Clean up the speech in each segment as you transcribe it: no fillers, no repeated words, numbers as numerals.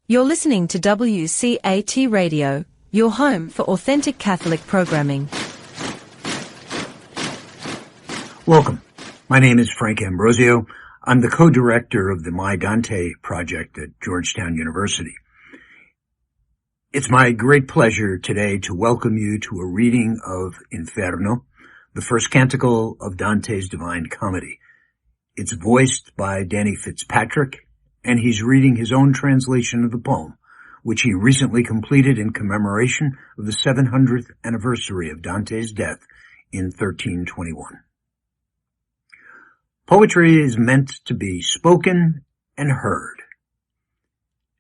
You're listening to WCAT Radio, your home for authentic Catholic programming. Welcome. My name is Frank Ambrosio. I'm the co-director of the My Dante project at Georgetown University. It's my great pleasure today to welcome you to a reading of Inferno, the first canticle of Dante's Divine Comedy. It's voiced by Danny Fitzpatrick, and he's reading his own translation of the poem, which he recently completed in commemoration of the 700th anniversary of Dante's death in 1321. Poetry is meant to be spoken and heard.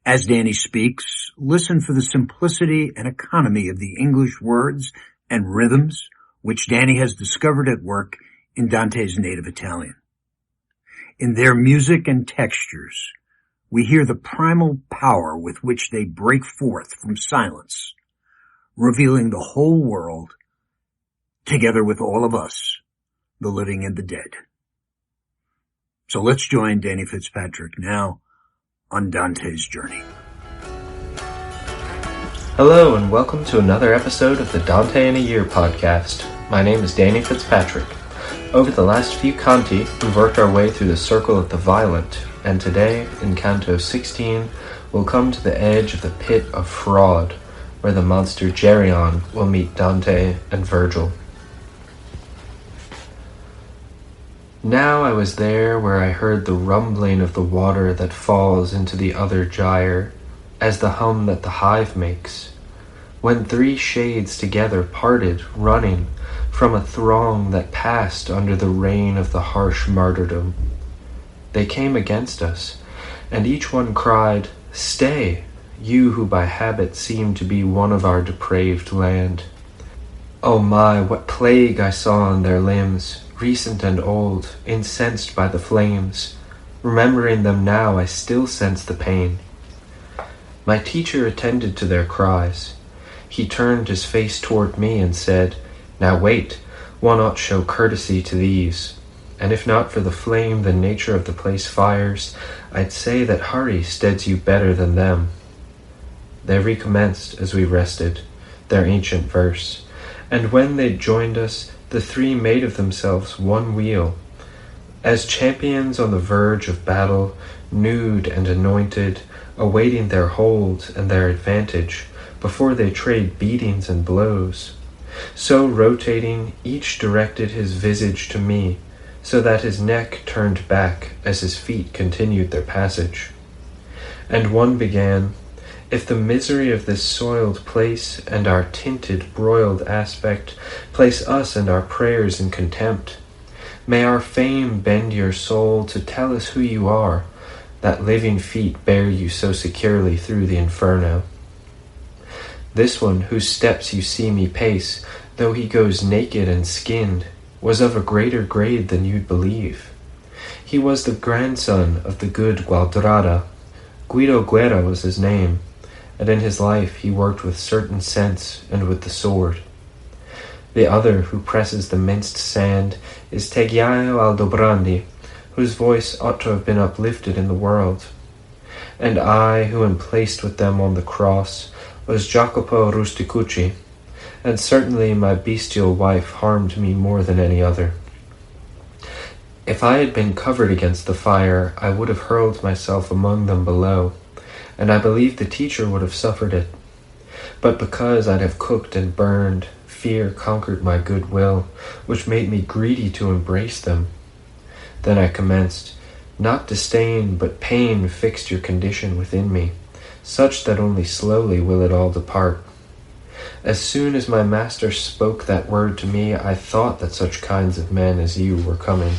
As Danny speaks, listen for the simplicity and economy of the English words and rhythms which Danny has discovered at work in Dante's native Italian. In their music and textures, we hear the primal power with which they break forth from silence, revealing the whole world, together with all of us, the living and the dead. So let's join Danny Fitzpatrick now on Dante's journey. Hello and welcome to another episode of the Dante in a Year podcast. My name is Danny Fitzpatrick. Over the last few canti, we've worked our way through the circle of the violent, and today, in Canto 16, we'll come to the edge of the pit of fraud, where the monster Geryon will meet Dante and Virgil. Now I was there where I heard the rumbling of the water that falls into the other gyre, as the hum that the hive makes, when three shades together parted, running, from a throng that passed under the reign of the harsh martyrdom. They came against us, and each one cried, "Stay, you who by habit seem to be one of our depraved land." Oh my, what plague I saw on their limbs, recent and old, incensed by the flames. Remembering them now, I still sense the pain. My teacher attended to their cries. He turned his face toward me and said, "Now wait, one ought show courtesy to these. And if not for the flame the nature of the place fires, I'd say that hurry steads you better than them." They recommenced as we rested, their ancient verse, and when they'd joined us, the three made of themselves one wheel. As champions on the verge of battle, nude and anointed, awaiting their hold and their advantage, before they trade beatings and blows. So rotating, each directed his visage to me, so that his neck turned back as his feet continued their passage. And one began, "If the misery of this soiled place and our tinted, broiled aspect place us and our prayers in contempt, may our fame bend your soul to tell us who you are, that living feet bear you so securely through the Inferno. This one whose steps you see me pace, though he goes naked and skinned, was of a greater grade than you'd believe. He was the grandson of the good Gualdrada. Guido Guerra was his name, and in his life he worked with certain sense and with the sword. The other who presses the minced sand is Tegiaio Aldobrandi, whose voice ought to have been uplifted in the world. And I, who am placed with them on the cross, was Jacopo Rusticucci, and certainly my bestial wife harmed me more than any other. If I had been covered against the fire, I would have hurled myself among them below, and I believe the teacher would have suffered it. But because I'd have cooked and burned, fear conquered my good will, which made me greedy to embrace them. Then I commenced, not disdain, but pain fixed your condition within me, such that only slowly will it all depart. As soon as my master spoke that word to me, I thought that such kinds of men as you were coming.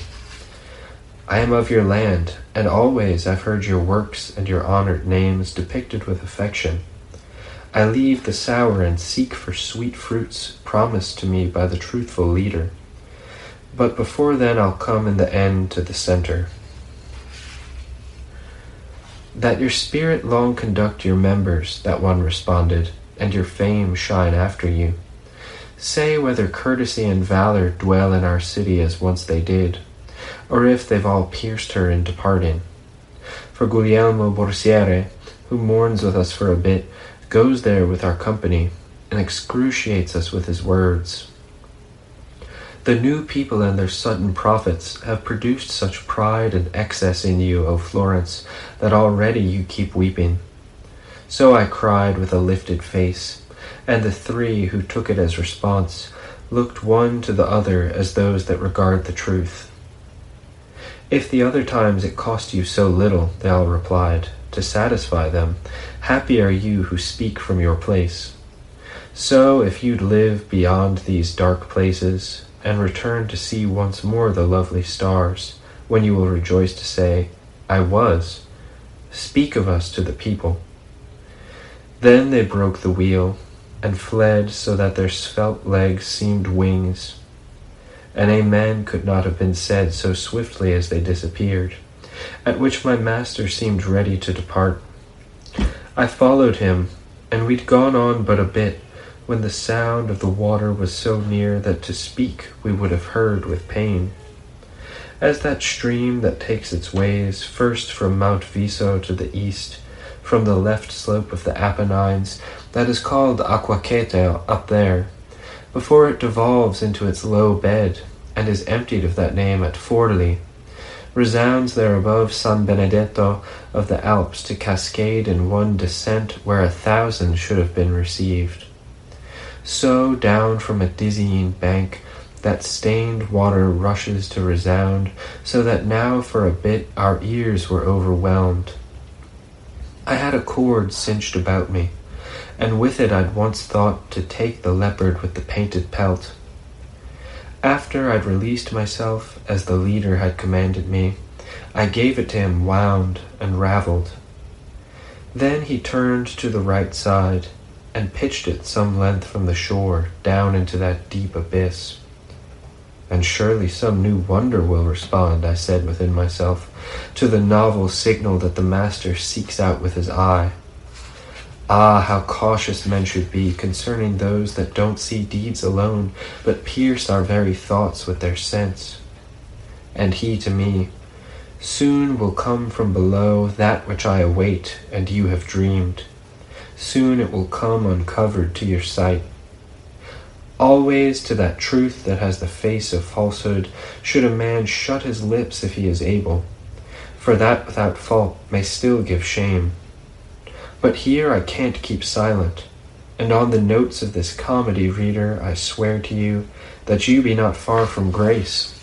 I am of your land, and always I've heard your works and your honored names depicted with affection. I leave the sour and seek for sweet fruits promised to me by the truthful leader. But before then I'll come in the end to the center. That your spirit long conduct your members, that one responded, and your fame shine after you. Say whether courtesy and valor dwell in our city as once they did, or if they've all pierced her in departing. For Guglielmo Borsiere, who mourns with us for a bit, goes there with our company and excruciates us with his words. The new people and their sudden prophets have produced such pride and excess in you, O Florence, that already you keep weeping. So I cried with a lifted face, and the three who took it as response looked one to the other as those that regard the truth. If the other times it cost you so little, they all replied, to satisfy them, happy are you who speak from your place. So if you'd live beyond these dark places, and return to see once more the lovely stars, when you will rejoice to say, I was, speak of us to the people. Then they broke the wheel, and fled so that their svelte legs seemed wings. An amen could not have been said so swiftly as they disappeared, at which my master seemed ready to depart. I followed him, and we'd gone on but a bit, when the sound of the water was so near that to speak we would have heard with pain. As that stream that takes its ways first from Mount Viso to the east, from the left slope of the Apennines, that is called Aquacete up there, before it devolves into its low bed, and is emptied of that name at Forli, resounds there above San Benedetto of the Alps to cascade in one descent where 1,000 should have been received. So down from a dizzying bank that stained water rushes to resound, so that now for a bit our ears were overwhelmed. I had a cord cinched about me, and with it I'd once thought to take the leopard with the painted pelt. After I'd released myself, as the leader had commanded me, I gave it to him wound and raveled. Then he turned to the right side, and pitched it some length from the shore down into that deep abyss. And surely some new wonder will respond, I said within myself, to the novel signal that the master seeks out with his eye. Ah, how cautious men should be concerning those that don't see deeds alone, but pierce our very thoughts with their sense. And he to me, soon will come from below that which I await and you have dreamed. Soon it will come uncovered to your sight. Always to that truth that has the face of falsehood should a man shut his lips if he is able, for that without fault may still give shame. But here I can't keep silent, and on the notes of this comedy, reader, I swear to you that you be not far from grace,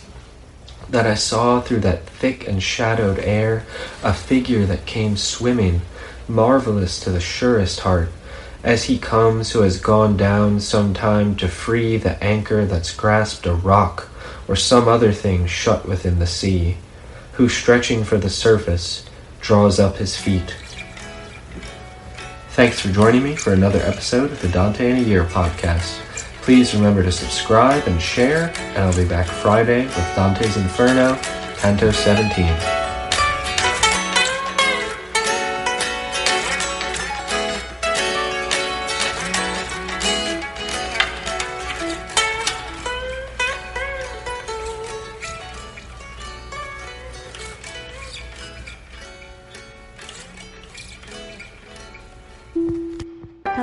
that I saw through that thick and shadowed air a figure that came swimming, marvelous to the surest heart, as he comes who has gone down some time to free the anchor that's grasped a rock or some other thing shut within the sea, who stretching for the surface draws up his feet. Thanks for joining me for another episode of the Dante in a Year podcast. Please remember to subscribe and share, and I'll be back Friday with Dante's Inferno, Canto 17.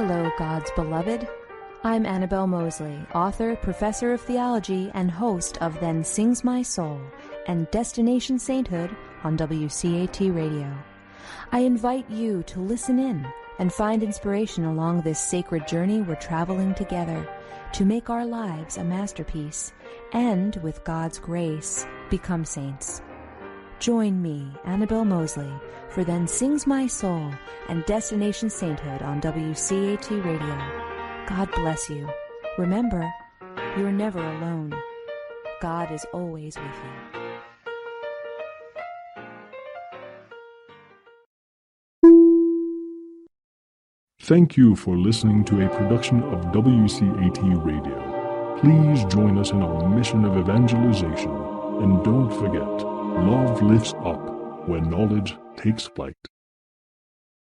Hello, God's beloved. I'm Annabelle Mosley, author, professor of theology, and host of Then Sings My Soul and Destination Sainthood on WCAT Radio. I invite you to listen in and find inspiration along this sacred journey we're traveling together to make our lives a masterpiece and, with God's grace, become saints. Join me, Annabelle Mosley, for Then Sings My Soul and Destination Sainthood on WCAT Radio. God bless you. Remember, you're never alone. God is always with you. Thank you for listening to a production of WCAT Radio. Please join us in our mission of evangelization. And don't forget, love lifts up when knowledge takes flight.